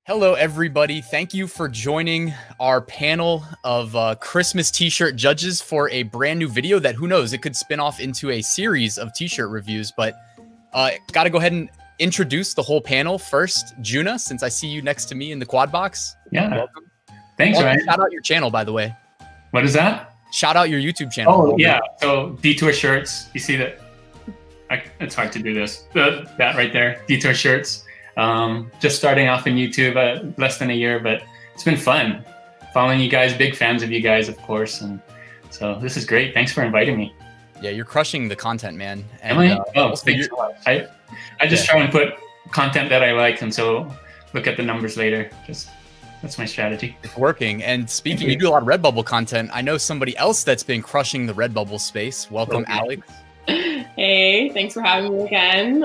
Hello, everybody. Thank you for joining our panel of Christmas t-shirt judges for a brand new video that, who knows, it could spin off into a series of t-shirt reviews. But got to go ahead and introduce the whole panel. First, Juna, since I see you next to me in the quad box. Yeah. Welcome. Thanks, Ryan. Shout out your channel, by the way. What is that? Shout out your YouTube channel. Oh, yeah. So Detour Shirts. You see that? It's hard to do this. That right there. Detour Shirts. Just starting off in YouTube, less than a year, but it's been fun following you guys. Big fans of you guys, of course, and so this is great. Thanks for inviting me. Yeah, you're crushing the content, man. And, Am I? Thanks so much. I just try and put content that I like, and so look at the numbers later. That's my strategy. It's working. And speaking, you do a lot of Redbubble content. I know somebody else that's been crushing the Redbubble space. Welcome, Alex. Hey, thanks for having me again.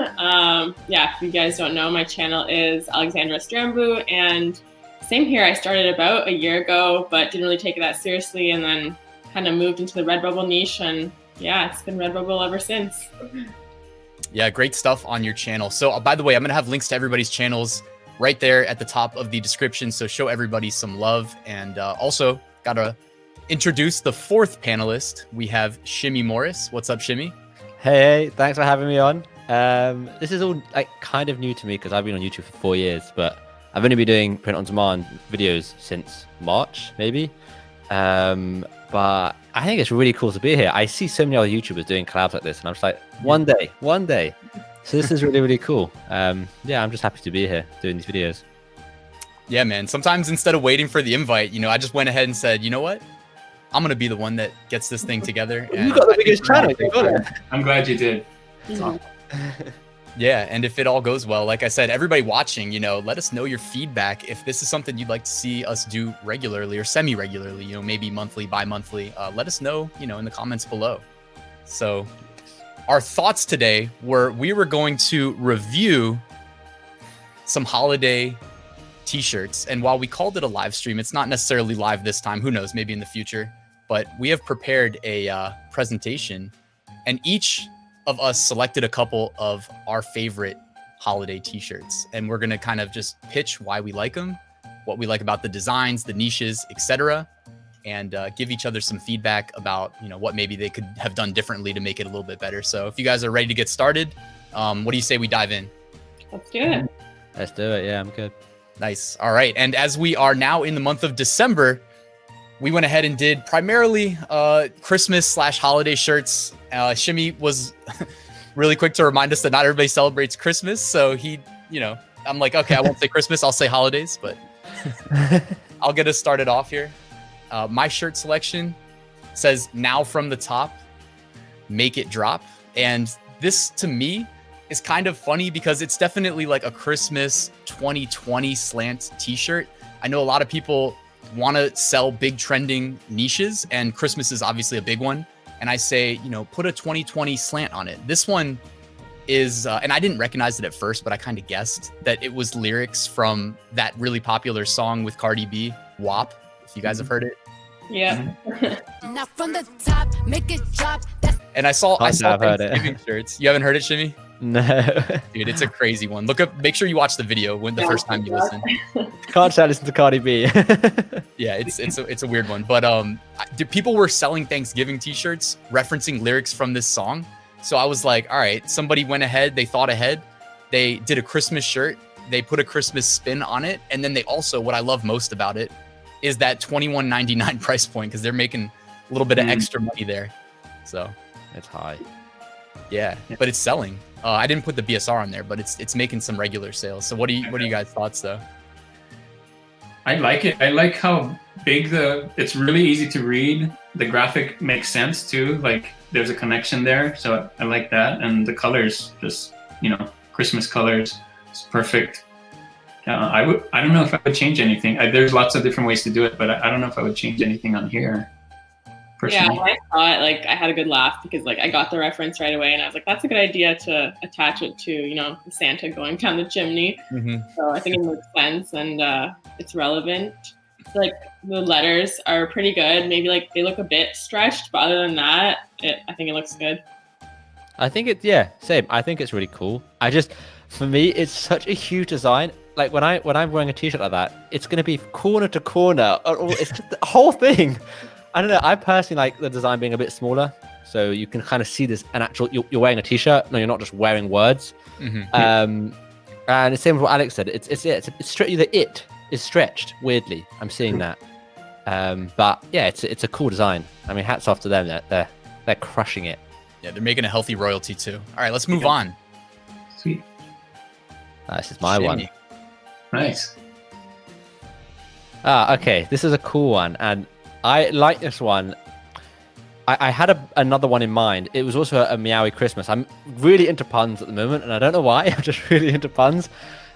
Yeah, if you guys don't know, my channel is Alexandra Strambu, and same here. I started about a year ago, but didn't really take it that seriously, and then kind of moved into the Redbubble niche, and yeah, it's been Redbubble ever since. Yeah, great stuff on your channel. So by the way, I'm going to have links to everybody's channels right there at the top of the description, so show everybody some love. And also, got to introduce the fourth panelist. We have Shimmy Morris. What's up, Shimmy? Hey, thanks for having me on. This is all like kind of new to me because I've been on YouTube for 4 years, but I've only been doing print on demand videos since March, maybe. But I think it's really cool to be here. I see so many other YouTubers doing collabs like this, and I'm just like, one day. So this is really, really cool. Yeah, I'm just happy to be here doing these videos. Yeah, man. Sometimes instead of waiting for the invite, I just went ahead and said, you know what? I'm going to be the one that gets this thing together. You got the biggest channel. I'm glad you did. Yeah, and if it all goes well, like I said, everybody watching, let us know your feedback. If this is something you'd like to see us do regularly or semi-regularly, maybe monthly, bi-monthly, let us know, in the comments below. So our thoughts today were we were going to review some holiday t-shirts. And while we called it a live stream, it's not necessarily live this time. Who knows, maybe in the future. But we have prepared a presentation, and each of us selected a couple of our favorite holiday t-shirts. And we're going to kind of just pitch why we like them, what we like about the designs, the niches, etc. And give each other some feedback about, what maybe they could have done differently to make it a little bit better. So if you guys are ready to get started, what do you say we dive in? Let's do it. Let's do it. Yeah, I'm good. Nice. All right. And as we are now in the month of December, we went ahead and did primarily Christmas/holiday shirts. Shimmy was really quick to remind us that not everybody celebrates Christmas. So he, I'm like, okay, I won't say Christmas, I'll say holidays, but I'll get us started off here. My shirt selection says, now from the top, make it drop. And this to me is kind of funny because it's definitely like a Christmas 2020 slant t-shirt. I know a lot of people want to sell big trending niches, and Christmas is obviously a big one. And I say, put a 2020 slant on it. This one is, and I didn't recognize it at first, but I kind of guessed that it was lyrics from that really popular song with Cardi B, WAP, if you guys have heard it. Yeah. Now from the top, make it drop. And I saw Thanksgiving shirts. You haven't heard it, Shimmy? No. Dude, it's a crazy one. Make sure you watch the video when the first time you listen. Can't say I listen to Cardi B. Yeah, it's a weird one. But people were selling Thanksgiving t-shirts referencing lyrics from this song. So I was like, all right, somebody went ahead, they thought ahead. They did a Christmas shirt, they put a Christmas spin on it, and then they also, what I love most about it is that $21.99 price point, because they're making a little bit of extra money there. So it's high. Yeah, but it's selling. I didn't put the BSR on there, but it's making some regular sales. So what are you guys' thoughts though? I like it. I like how big it's really easy to read. The graphic makes sense too. Like there's a connection there. So I like that. And the colors, just, Christmas colors. It's perfect. I don't know if I would change anything. There's lots of different ways to do it, but I don't know if I would change anything on here. Personally. Yeah, when I saw it, I had a good laugh because I got the reference right away, and I was like, that's a good idea to attach it to, Santa going down the chimney. So I think it makes sense, and it's relevant. The letters are pretty good. Maybe they look a bit stretched, but other than that, I think it looks good. I think same. I think it's really cool. For me, it's such a huge design. like when I'm wearing a t-shirt like that, it's gonna be corner to corner. It's just the whole thing. I don't know. I personally like the design being a bit smaller, so you can kind of see this an actual. You're wearing a t-shirt. No, you're not just wearing words. And the same with what Alex said. It's the it is stretched weirdly. I'm seeing that. But yeah, it's a cool design. I mean, hats off to them. They're crushing it. Yeah, they're making a healthy royalty too. All right, let's move on. Sweet. This is my one. Nice. Okay. This is a cool one, and I like this one. I had another one in mind. It was also a Meowie Christmas. I'm really into puns at the moment, and I don't know why. I'm just really into puns.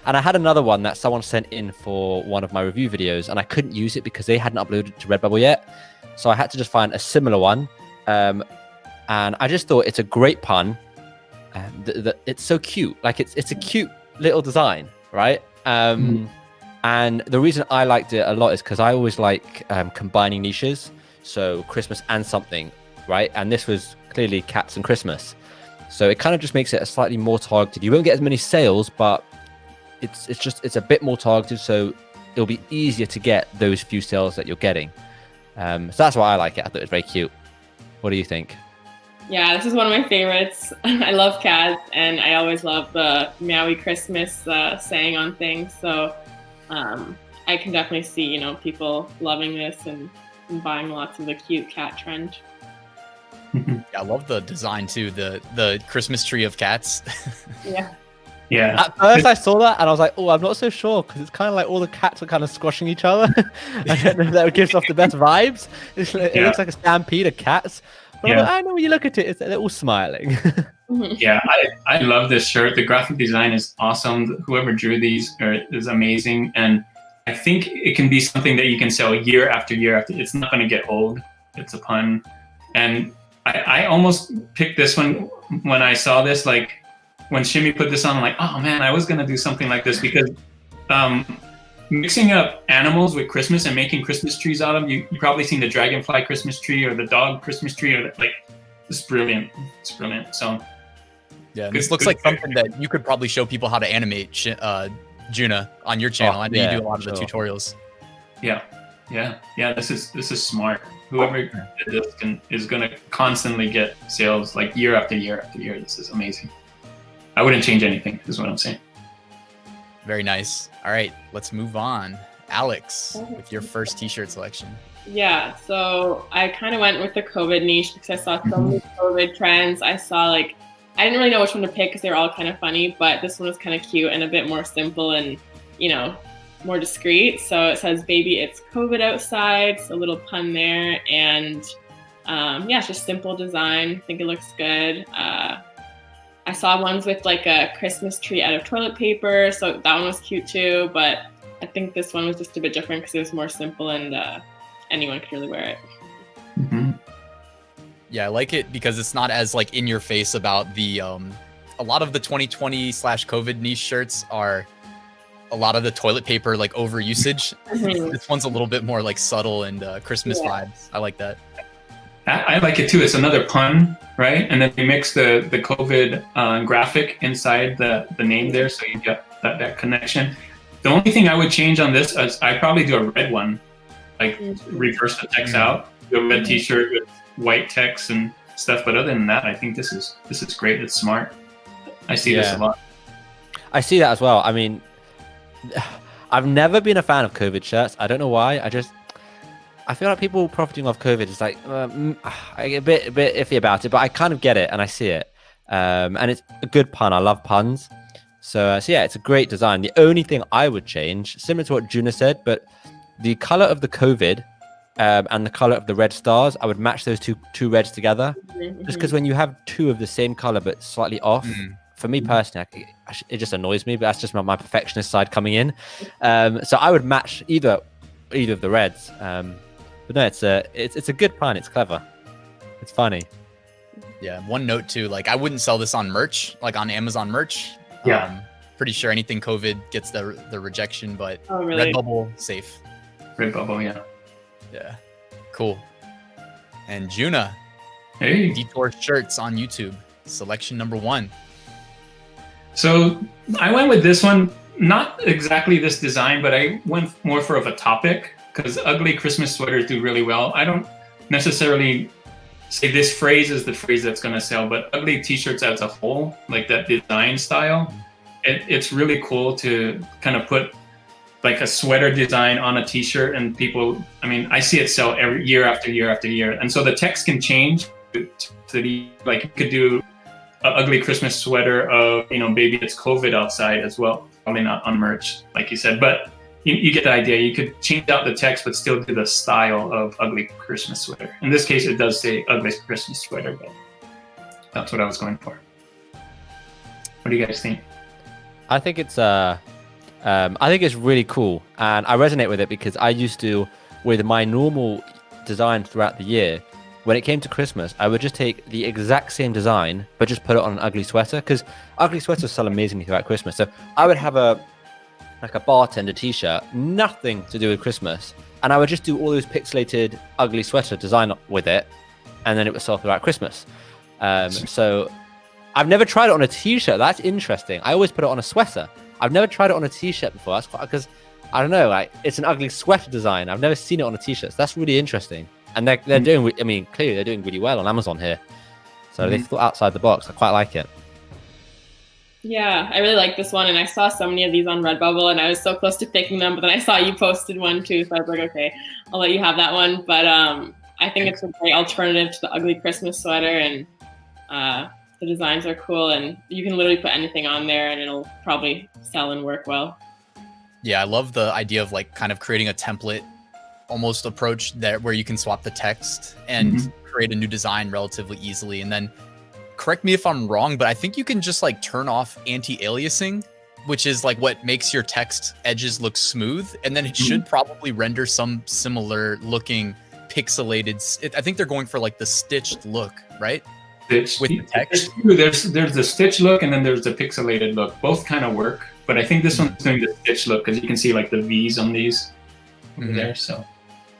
And I had another one that someone sent in for one of my review videos, and I couldn't use it because they hadn't uploaded to Redbubble yet. So I had to just find a similar one. And I just thought it's a great pun. It's so cute. Like it's a cute little design, right? And the reason I liked it a lot is because I always like combining niches. So Christmas and something, right? And this was clearly cats and Christmas. So it kind of just makes it a slightly more targeted. You won't get as many sales, but it's a bit more targeted. So it'll be easier to get those few sales that you're getting. So that's why I like it. I thought it was very cute. What do you think? Yeah, this is one of my favorites. I love cats, and I always love the Meowie Christmas saying on things. So I can definitely see, people loving this and buying lots of the cute cat trend. Yeah, I love the design too. The Christmas tree of cats. Yeah. Yeah. At first I saw that and I was like, oh, I'm not so sure because it's kind of like all the cats are kind of squashing each other. I don't know if that gives off the best vibes. It looks like a stampede of cats. But I'm like, I know when you look at it, they're all smiling. Yeah, I love this shirt. The graphic design is awesome. Whoever drew these is amazing. And I think it can be something that you can sell year after year after. It's not going to get old. It's a pun. And I almost picked this one when I saw this, like when Shimmy put this on, I'm like, oh man, I was going to do something like this because mixing up animals with Christmas and making Christmas trees out of them, you probably seen the dragonfly Christmas tree or the dog Christmas tree, or like, it's brilliant. It's brilliant. So yeah, this looks like something that you could probably show people how to animate, Juna, on your channel. I know you do a lot of the tutorials. Yeah. This is smart. Whoever did this is going to constantly get sales like year after year after year. This is amazing. I wouldn't change anything, is what I'm saying. Very nice. All right, let's move on. Alex, with your first t-shirt selection. Yeah, so I kind of went with the COVID niche because I saw so many COVID trends. I saw I didn't really know which one to pick because they were all kind of funny, but this one was kind of cute and a bit more simple and, more discreet. So it says, baby, it's COVID outside. So a little pun there. And it's just simple design. I think it looks good. I saw ones with like a Christmas tree out of toilet paper. So that one was cute too. But I think this one was just a bit different because it was more simple and anyone could really wear it. Mm-hmm. Yeah, I like it because it's not as in your face about the a lot of the 2020/COVID niche shirts are a lot of the toilet paper overusage. This one's a little bit more subtle and Christmas vibes. I like that. I like it too. It's another pun, right? And then they mix the COVID graphic inside the name there, so you get that connection. The only thing I would change on this is I'd probably do a red one, reverse the text out, do a red T-shirt with white text and stuff. But other than that, I think this is great. It's smart. I see this a lot. I see that as well. I mean, I've never been a fan of COVID shirts. I don't know why. I feel like people profiting off COVID is I get a bit iffy about it, but I kind of get it and I see it. And it's a good pun. I love puns. So yeah, it's a great design. The only thing I would change, similar to what Juna said, but the color of the COVID and the color of the red stars, I would match those two reds together. Just because when you have two of the same color but slightly off, for me personally, it just annoys me. But that's just my perfectionist side coming in. So I would match either of the reds. But no, it's a good pun. It's clever. It's funny. Yeah. One note too, I wouldn't sell this on merch, on Amazon merch. Yeah. Pretty sure anything COVID gets the rejection, but really? Redbubble safe. Redbubble, yeah. Yeah. Cool. And Juna. Hey. Detour shirts on YouTube. Selection number 1. So I went with this one not exactly this design, but I went more for of a topic because ugly Christmas sweaters do really well. I don't necessarily say this phrase is the phrase that's going to sell, but ugly t-shirts as a whole, like that design style, it's really cool to kind of put like a sweater design on a t-shirt, and people, I mean, I see it sell every year after year after year. And so the text can change to the, like you could do an ugly Christmas sweater of, you know, baby, it's COVID outside as well. Probably not on merch, like you said, but you get the idea. You could change out the text, but still do the style of ugly Christmas sweater. In this case, it does say ugly Christmas sweater, but that's what I was going for. What do you guys think? I think it's really cool, and I resonate with it because I used to, with my normal design throughout the year, when it came to Christmas, I would just take the exact same design, but just put it on an ugly sweater, because ugly sweaters sell amazingly throughout Christmas. So I would have a bartender t-shirt, nothing to do with Christmas, and I would just do all those pixelated ugly sweater design with it, and then it would sell throughout Christmas. So I've never tried it on a t-shirt. That's interesting. I always put it on a sweater. I've never tried it on a t-shirt before. That's quite, because I don't know, like it's an ugly sweater design. I've never seen it on a t-shirt. So that's really interesting. And they're doing, I mean, clearly they're doing really well on Amazon here. So they thought outside the box. I quite like it. Yeah, I really like this one, and I saw so many of these on Redbubble, and I was so close to picking them, but then I saw you posted one too, so I was like, okay, I'll let you have that one. But I think it's a great alternative to the ugly Christmas sweater, and the designs are cool, and you can literally put anything on there, and it'll probably sell and work well. Yeah, I love the idea of like kind of creating a template almost approach there where you can swap the text and create a new design relatively easily. And then correct me if I'm wrong, but I think you can just like turn off anti-aliasing, which is like what makes your text edges look smooth. And then it should probably render some similar looking pixelated. I think they're going for like the stitched look, right? With the text. There's the stitch look, and then there's the pixelated look. Both kind of work, but I think this one's doing the stitch look because you can see like the V's on these over there. So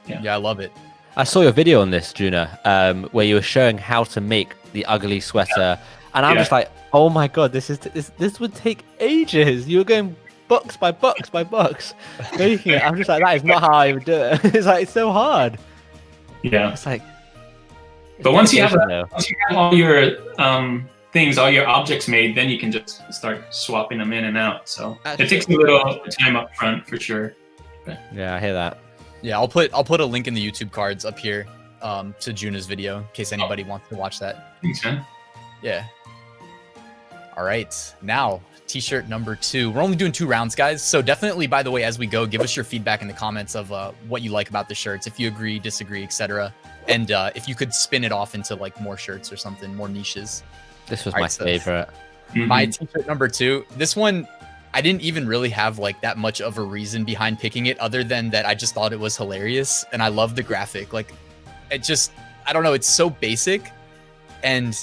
yeah, I love it. I saw your video on this, Juna, where you were showing how to make the ugly sweater, and I'm just like, oh my god, this would take ages. You were going box by box by box making it. I'm just like, that is not how I would do it. It's like, it's so hard. Yeah, it's like. But once you have all your things, all your objects made, then you can just start swapping them in and out. So it takes a little time up front for sure. But. Yeah, I hear that. Yeah, I'll put a link in the YouTube cards up here to Juna's video in case anybody wants to watch that. Thanks, man. Yeah. All right, now t-shirt number 2. We're only doing 2 rounds, guys. So definitely, by the way, as we go, give us your feedback in the comments of what you like about the shirts, if you agree, disagree, etc. And if you could spin it off into like more shirts or something, more niches. This was my favorite. My t-shirt number 2. This one, I didn't even really have like that much of a reason behind picking it other than that I just thought it was hilarious and I love the graphic. Like it just, I don't know, it's so basic. And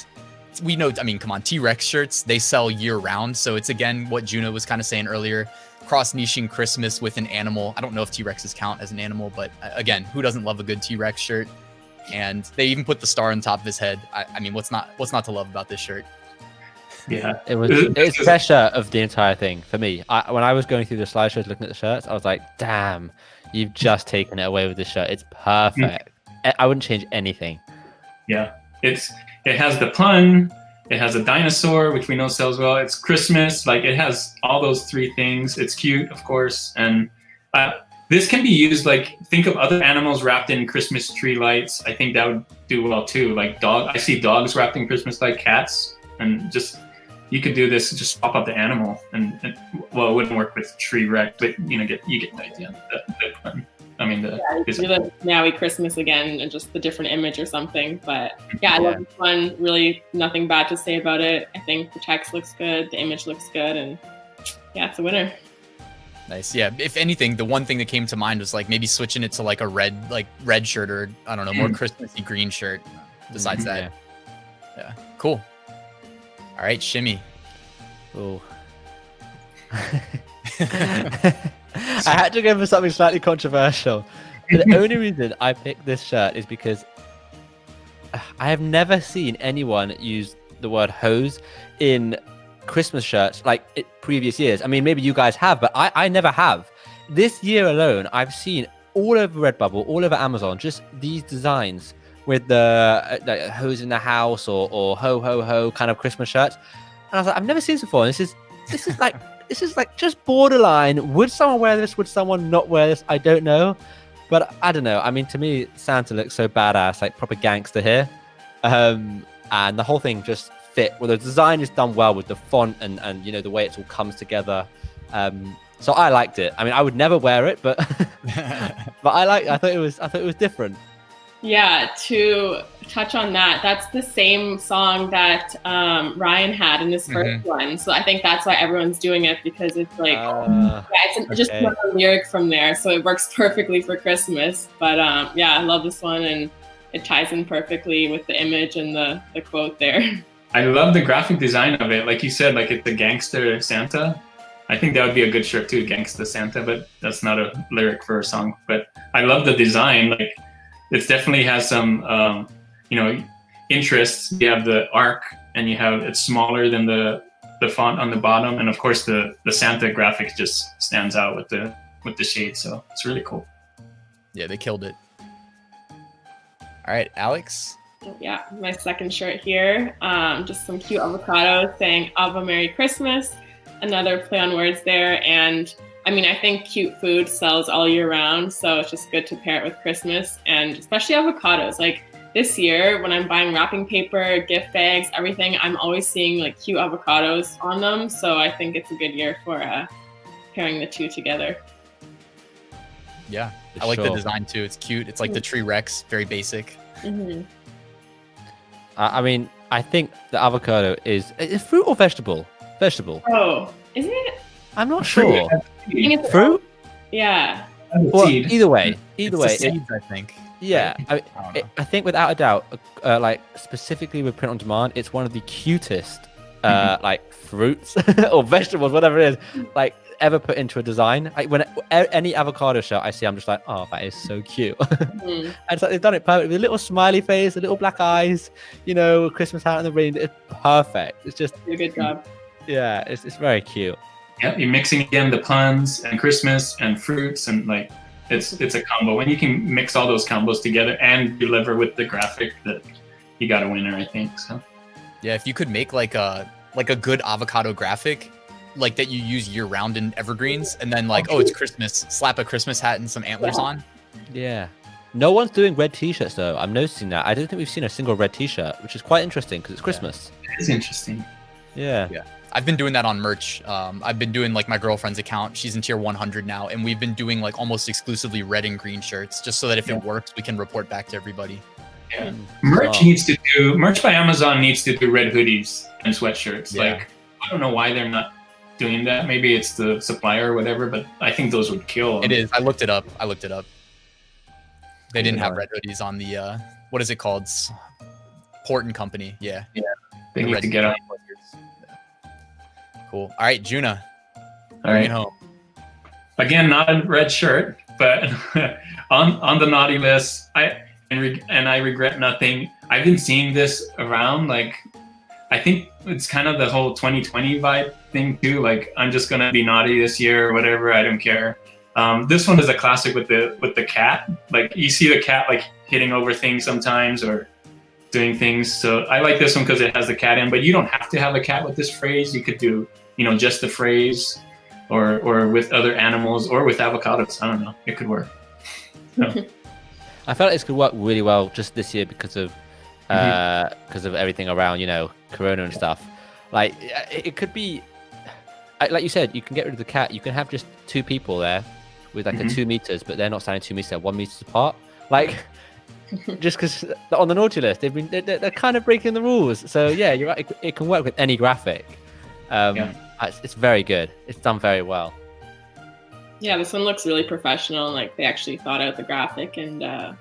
we know, I mean, come on, T-Rex shirts, they sell year round. So it's again, what Juna was kind of saying earlier, cross-niching Christmas with an animal. I don't know if T-Rexes count as an animal, but again, who doesn't love a good T-Rex shirt? And they even put the star on top of his head. I mean, what's not to love about this shirt? Yeah, it's the best shirt of the entire thing for me. When I was going through the slideshows looking at the shirts, I was like, damn, you've just taken it away with this shirt. It's perfect. I wouldn't change anything. Yeah, it has the pun, it has a dinosaur, which we know sells well, it's Christmas, like it has all those 3 things. It's cute, of course, and this can be used, like, think of other animals wrapped in Christmas tree lights. I think that would do well too. Like I see dogs wrapped in Christmas light, cats, and just you could do this, just swap out the animal, and well, it wouldn't work with tree wreck, but you get the idea. I mean, do the Meowie Christmas again, and just the different image or something. But yeah, I love this one. Really, nothing bad to say about it. I think the text looks good, the image looks good, and yeah, it's a winner. Nice. Yeah. If anything, the one thing that came to mind was like maybe switching it to like a red shirt, or I don't know, more Christmassy green shirt. Besides that, yeah, cool. All right, Shimmy. Oh. I had to go for something slightly controversial. The only reason I picked this shirt is because I have never seen anyone use the word hose in Christmas shirts like previous years. I mean, maybe you guys have, but I never have. This year alone, I've seen all over Redbubble, all over Amazon, just these designs with the hose in the house or ho ho ho kind of Christmas shirts. And I was like, I've never seen this before. This is like this is like just borderline. Would someone wear this? Would someone not wear this? I don't know. But I don't know. I mean, to me, Santa looks so badass, like proper gangster here. And the whole thing just fit. Well, the design is done well with the font and you know, the way it all comes together. So I liked it. I mean, I would never wear it, but but I thought it was different. Yeah, to touch on that, that's the same song that Ryan had in his first one. So I think that's why everyone's doing it, because it's like, it's just a lyric from there. So it works perfectly for Christmas. But yeah, I love this one, and it ties in perfectly with the image and the quote there. I love the graphic design of it. Like you said, like it's a gangster Santa. I think that would be a good shirt too, Gangsta Santa, but that's not a lyric for a song. But I love the design. Like, it definitely has some, you know, interests. You have the arc, and it's smaller than the font on the bottom, and of course the Santa graphic just stands out with the shade. So it's really cool. Yeah, they killed it. All right, Alex. Yeah, my second shirt here. Just some cute avocados saying "Ava Merry Christmas." Another play on words there, and I mean, I think cute food sells all year round, so it's just good to pair it with Christmas, and especially avocados. Like this year, when I'm buying wrapping paper, gift bags, everything, I'm always seeing like cute avocados on them. So I think it's a good year for pairing the two together. Yeah, I like the design too. It's cute. It's like the tree Rex, very basic. I mean, I think the avocado is fruit or vegetable? Vegetable. Oh, is it? I'm not sure. Fruit? Yeah. Well, either way, seeds, I think. Yeah, I think without a doubt, like specifically with print on demand, it's one of the cutest like fruits or vegetables, whatever it is, like ever put into a design. Like when any avocado shirt I see, I'm just like, oh, that is so cute. And it's like they've done it perfect with a little smiley face, a little black eyes, you know, Christmas hat in the rain. It's perfect. It's just a good job. Yeah, it's very cute. Yeah, you're mixing again the puns and Christmas and fruits, and like it's a combo. When you can mix all those combos together and deliver with the graphic, that you got a winner, I think. So yeah, if you could make like a good avocado graphic, like that you use year round in evergreens, and then like, oh, it's Christmas, slap a Christmas hat and some antlers on. Yeah. No one's doing red t-shirts though. I'm noticing that. I don't think we've seen a single red t-shirt, which is quite interesting because it's Christmas. It is interesting. Yeah. I've been doing that on merch. I've been doing like my girlfriend's account. She's in tier 100 now, and we've been doing like almost exclusively red and green shirts, just so that if it works, we can report back to everybody. Yeah. Merch by Amazon needs to do red hoodies and sweatshirts. Yeah. Like, I don't know why they're not doing that. Maybe it's the supplier or whatever, but I think those would kill. It is. I looked it up. They didn't have red hoodies on the what is it called? Port and Company. Yeah. Yeah. They need to get on. Cool. All right, Juna. All right. Home. Again, not a red shirt, but on the naughty list. I regret nothing. I've been seeing this around. Like, I think it's kind of the whole 2020 vibe thing too. Like, I'm just gonna be naughty this year or whatever. I don't care. This one is a classic with the cat. Like, you see the cat like hitting over things sometimes or doing things. So I like this one because it has the cat in. But you don't have to have a cat with this phrase. You could do, you know, just the phrase, or with other animals, or with avocados. I don't know. It could work. So. I felt like this could work really well just this year because of everything around, you know, Corona and stuff. Like, it could be, like you said, you can get rid of the cat. You can have just two people there with like a 2 meters, but they're not standing 2 meters, they're 1 meter apart. Like, just because on the naughty list, they're kind of breaking the rules. So yeah, you're right. It can work with any graphic. It's very good. It's done very well. Yeah, this one looks really professional. Like, they actually thought out the graphic, and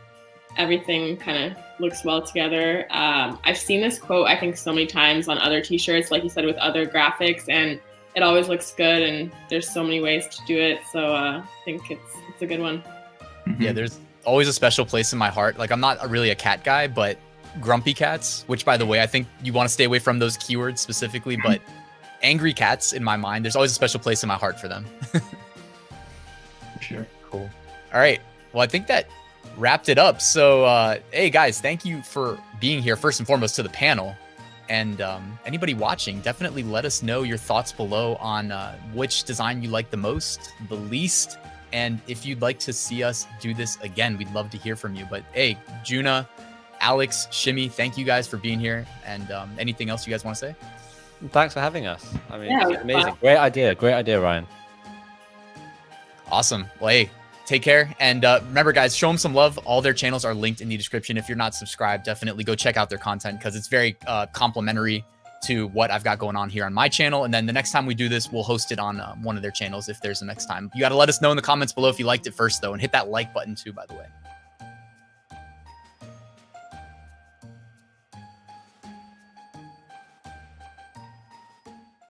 everything kind of looks well together. I've seen this quote, I think, so many times on other t-shirts, like you said, with other graphics, and it always looks good, and there's so many ways to do it. So I think it's a good one. Yeah, there's always a special place in my heart. Like, I'm not really a cat guy, but grumpy cats, which, by the way, I think you want to stay away from those keywords specifically, but angry cats in my mind. There's always a special place in my heart for them. Sure. Cool. All right. Well, I think that wrapped it up. So, hey guys, thank you for being here first and foremost to the panel. And anybody watching, definitely let us know your thoughts below on which design you like the most, the least, and if you'd like to see us do this again, we'd love to hear from you. But hey, Juna, Alex, Shimmy, thank you guys for being here. And anything else you guys want to say? Thanks for having us. I mean, Yeah, it's amazing. Great idea, Ryan. Awesome. Well, hey, take care. And remember, guys, show them some love. All their channels are linked in the description. If you're not subscribed, definitely go check out their content because it's very complimentary to what I've got going on here on my channel. And then the next time we do this, we'll host it on one of their channels if there's a next time. You got to let us know in the comments below if you liked it first, though, and hit that like button too, by the way.